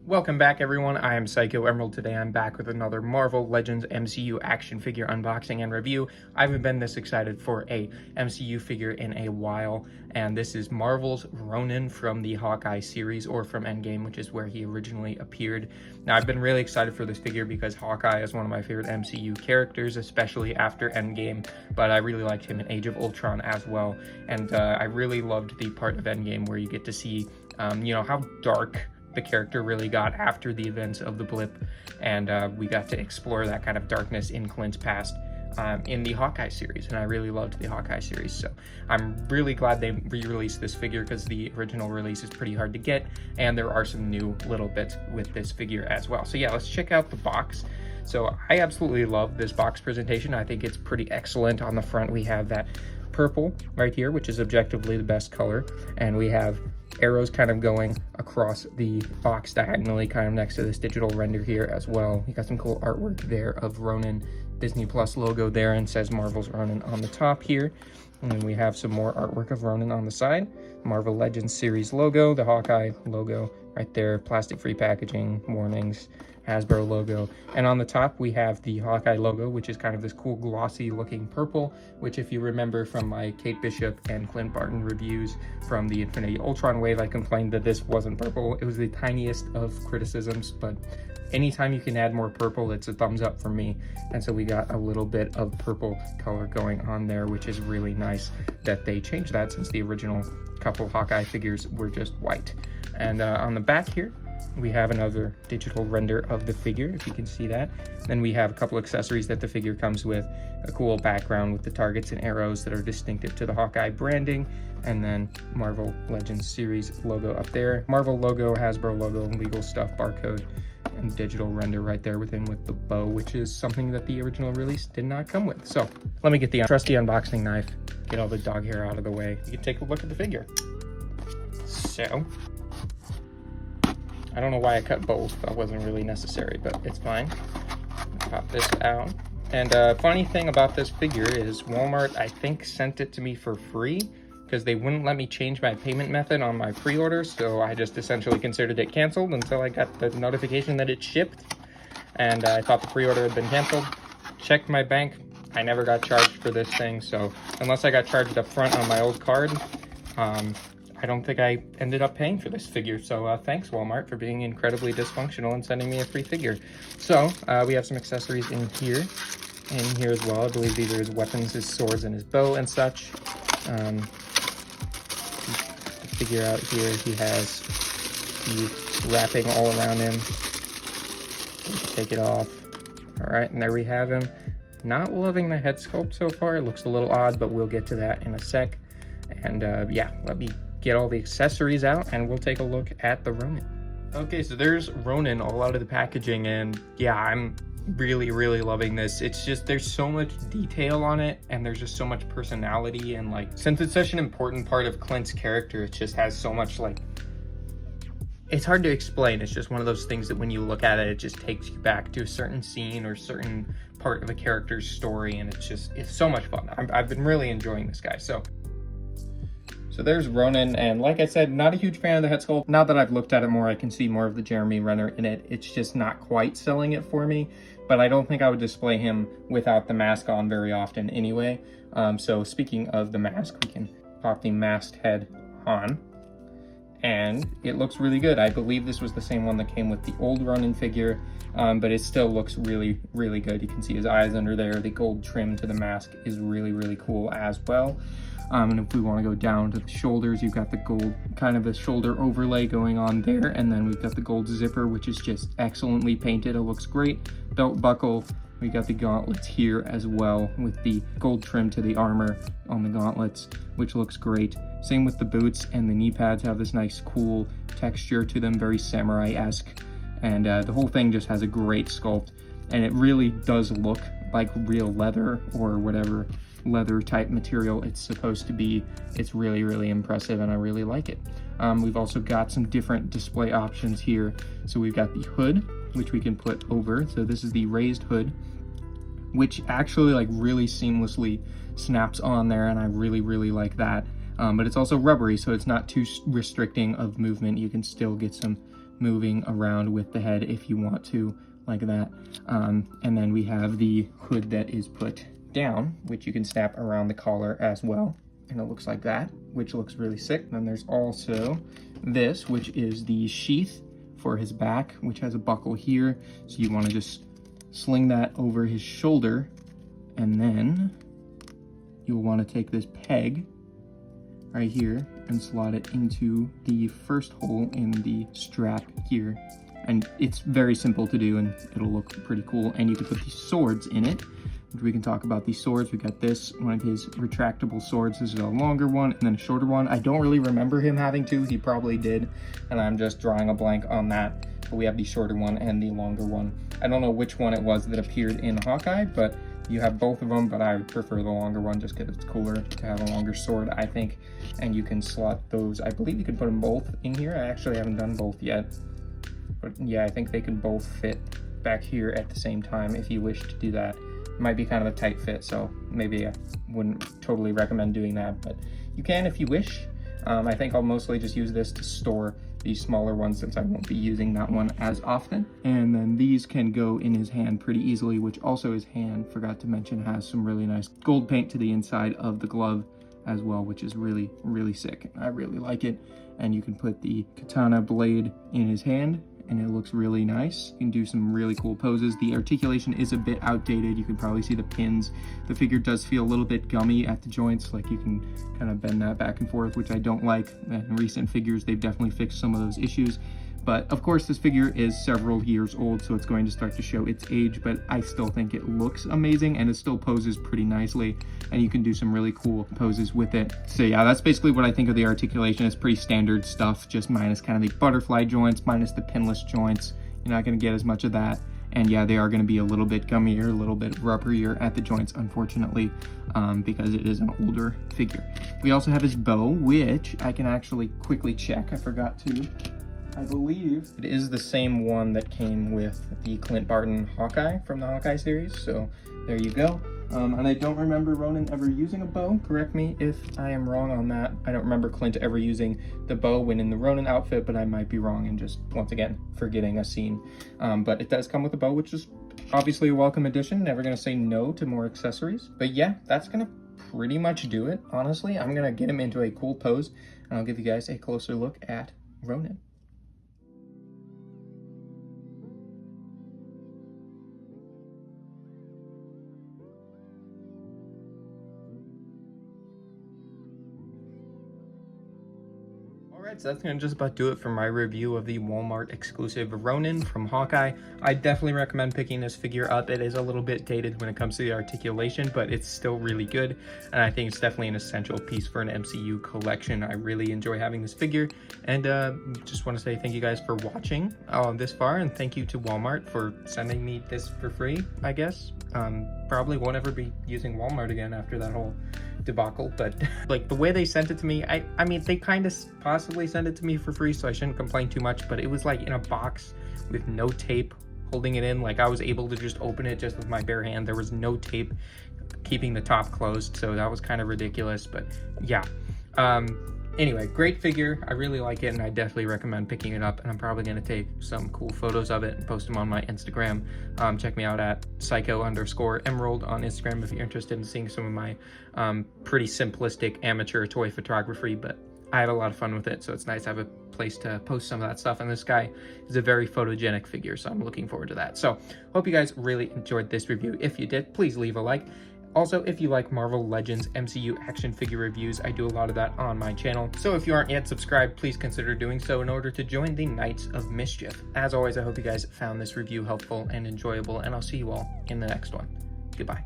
Welcome back, everyone. I am Psycho Emerald. Today I'm back with another Marvel Legends MCU action figure unboxing and review. I haven't been this excited for a MCU figure in a while, and this is Marvel's Ronin from the Hawkeye series, or from Endgame, which is where he originally appeared. Now, I've been really excited for this figure because Hawkeye is one of my favorite MCU characters, especially after Endgame, but I really liked him in Age of Ultron as well, and I really loved the part of Endgame where you get to see, how dark the character really got after the events of the blip, and we got to explore that kind of darkness in Clint's past in the Hawkeye series, and I really loved the Hawkeye series. So I'm really glad they re-released this figure because the original release is pretty hard to get, and there are some new little bits with this figure as well. So yeah, let's check out the box. So I absolutely love this box presentation. I think it's pretty excellent. On the front we have that purple right here, which is objectively the best color, and we have arrows kind of going across the box diagonally, kind of next to this digital render here as well. You got some cool artwork there of Ronin Disney Plus logo there, and says Marvel's Ronin on the top here. And then we have some more artwork of Ronin on the side, Marvel Legends series logo, the Hawkeye logo right there, plastic-free packaging, warnings, Hasbro logo, and on the top we have the Hawkeye logo, which is kind of this cool glossy looking purple, which if you remember from my Kate Bishop and Clint Barton reviews from the Infinity Ultron wave, I complained that this wasn't purple. It was the tiniest of criticisms, but anytime you can add more purple, it's a thumbs up for me. And so we got a little bit of purple color going on there, which is really nice that they changed that, since the original couple Hawkeye figures were just white. And on the back here, we have another digital render of the figure, if you can see that. Then we have a couple accessories that the figure comes with, a cool background with the targets and arrows that are distinctive to the Hawkeye branding, and then Marvel Legends series logo up there. Marvel logo, Hasbro logo, legal stuff, barcode, and digital render right there within with the bow, which is something that the original release did not come with. So let me get the trusty unboxing knife, get all the dog hair out of the way. You can take a look at the figure. So I don't know why I cut both. That wasn't really necessary, but it's fine. Pop this out. And funny thing about this figure is Walmart, I think, sent it to me for free because they wouldn't let me change my payment method on my pre-order. So I just essentially considered it canceled until I got the notification that it shipped. And I thought the pre-order had been canceled. Checked my bank. I never got charged for this thing. So unless I got charged up front on my old card, I don't think I ended up paying for this figure. So thanks, Walmart, for being incredibly dysfunctional and sending me a free figure. So we have some accessories in here as well. I believe these are his weapons, his swords, and his bow and such. The figure out here, he has the wrapping all around him. Take it off. All right, and there we have him. Not loving the head sculpt so far. It looks a little odd, but we'll get to that in a sec. And yeah, let me get all the accessories out and we'll take a look at the Ronin. Okay, so there's Ronin all out of the packaging, and yeah, I'm really loving this. It's just, there's so much detail on it, and there's just so much personality, and like, since it's such an important part of Clint's character, it just has so much, like, it's hard to explain. It's just one of those things that when you look at it, it just takes you back to a certain scene or certain part of a character's story, and it's so much fun. I've been really enjoying this guy. So there's Ronin, and like I said, not a huge fan of the head sculpt. Now that I've looked at it more, I can see more of the Jeremy Renner in it. It's just not quite selling it for me, but I don't think I would display him without the mask on very often anyway. So speaking of the mask, we can pop the masked head on, and it looks really good. I believe this was the same one that came with the old Ronin figure, but it still looks really good. You can see his eyes under there. The gold trim to the mask is really cool as well. And if we want to go down to the shoulders, you've got the gold, kind of a shoulder overlay going on there, and then we've got the gold zipper, which is just excellently painted. It looks great. Belt buckle, we got the gauntlets here as well with the gold trim to the armor on the gauntlets, which looks great. Same with the boots, and the knee pads have this nice cool texture to them, very samurai-esque, and the whole thing just has a great sculpt, and it really does look like real leather or whatever leather type material it's supposed to be. It's really impressive, and I really like it. We've also got some different display options here. So we've got the hood, which we can put over. So this is the raised hood, which actually like really seamlessly snaps on there, and I really like that. But it's also rubbery, so it's not too restricting of movement. You can still get some moving around with the head if you want to, like that. And then we have the hood that is put down, which you can snap around the collar as well. And it looks like that, which looks really sick. Then there's also this, which is the sheath for his back, which has a buckle here. So you want to just sling that over his shoulder, and then you'll want to take this peg right here and slot it into the first hole in the strap here. And it's very simple to do, and it'll look pretty cool. And you can put these swords in it, which we can talk about these swords. We got this, one of his retractable swords. This is a longer one and then a shorter one. I don't really remember him having two. He probably did, and I'm just drawing a blank on that. But we have the shorter one and the longer one. I don't know which one it was that appeared in Hawkeye, but you have both of them, but I would prefer the longer one just because it's cooler to have a longer sword, I think. And you can slot those. I believe you can put them both in here. I actually haven't done both yet. But yeah, I think they can both fit back here at the same time if you wish to do that. It might be kind of a tight fit, so maybe I wouldn't totally recommend doing that, but you can if you wish. I think I'll mostly just use this to store these smaller ones since I won't be using that one as often. And then these can go in his hand pretty easily, which also his hand, forgot to mention, has some really nice gold paint to the inside of the glove as well, which is really, really sick. I really like it. And you can put the katana blade in his hand, and it looks really nice. You can do some really cool poses. The articulation is a bit outdated. You can probably see the pins. The figure does feel a little bit gummy at the joints, like you can kind of bend that back and forth, which I don't like. In recent figures, they've definitely fixed some of those issues. But of course, this figure is several years old, so it's going to start to show its age, but I still think it looks amazing, and it still poses pretty nicely, and you can do some really cool poses with it. So yeah, that's basically what I think of the articulation. It's pretty standard stuff, just minus kind of the butterfly joints, minus the pinless joints. You're not going to get as much of that. And yeah, they are going to be a little bit gummier, a little bit rubberier at the joints, unfortunately, because it is an older figure. We also have his bow, which I can actually quickly check. I forgot to. I believe it is the same one that came with the Clint Barton Hawkeye from the Hawkeye series, so there you go. And I don't remember Ronin ever using a bow. Correct me if I am wrong on that. I don't remember Clint ever using the bow when in the Ronin outfit, but I might be wrong and just, once again, forgetting a scene. But it does come with a bow, which is obviously a welcome addition. Never gonna say no to more accessories. But yeah, that's gonna pretty much do it, honestly. I'm gonna get him into a cool pose, and I'll give you guys a closer look at Ronin. Alright, so that's going to just about do it for my review of the Walmart exclusive Ronin from Hawkeye. I definitely recommend picking this figure up. It is a little bit dated when it comes to the articulation, but it's still really good, and I think it's definitely an essential piece for an MCU collection. I really enjoy having this figure, and just want to say thank you guys for watching this far, and thank you to Walmart for sending me this for free, I guess. Probably won't ever be using Walmart again after that whole debacle, but like the way they sent it to me, I mean, they kind of possibly sent it to me for free, so I shouldn't complain too much, but it was like in a box with no tape holding it in. Like I was able to just open it just with my bare hand. There was no tape keeping the top closed, so that was kind of ridiculous. But yeah, anyway, great figure. I really like it, and I definitely recommend picking it up, and I'm probably going to take some cool photos of it and post them on my Instagram. Check me out at psycho_emerald on Instagram if you're interested in seeing some of my pretty simplistic amateur toy photography, but I had a lot of fun with it, so it's nice to have a place to post some of that stuff. And this guy is a very photogenic figure, so I'm looking forward to that. So hope you guys really enjoyed this review. If you did, please leave a like. Also, if you like Marvel Legends MCU action figure reviews, I do a lot of that on my channel. So if you aren't yet subscribed, please consider doing so in order to join the Knights of Mischief. As always, I hope you guys found this review helpful and enjoyable, and I'll see you all in the next one. Goodbye.